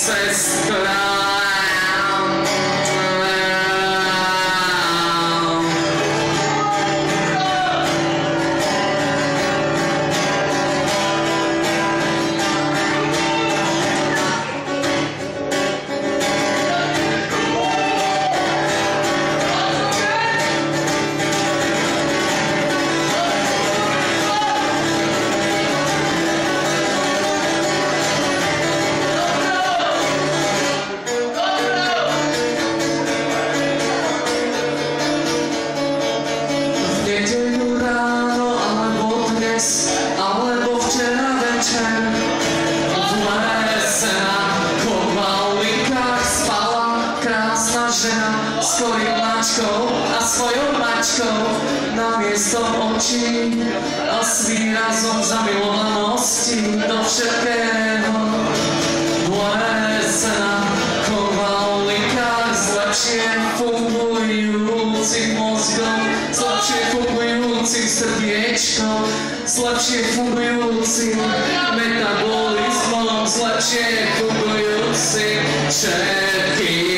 sestra. Alebo včera večer v lese na kovalikách spala krásna žena s korinačkou a svojou mačkou namiesto očí a s výrazom zamilovanosti do všetkého. V lese na kovalikách s lepšie fungujúcim mozgom, s lepšie fungujúcim srdiečkom, s lepšie fungujúcim metabolizmom, s lepšie fungujúcim všetkým.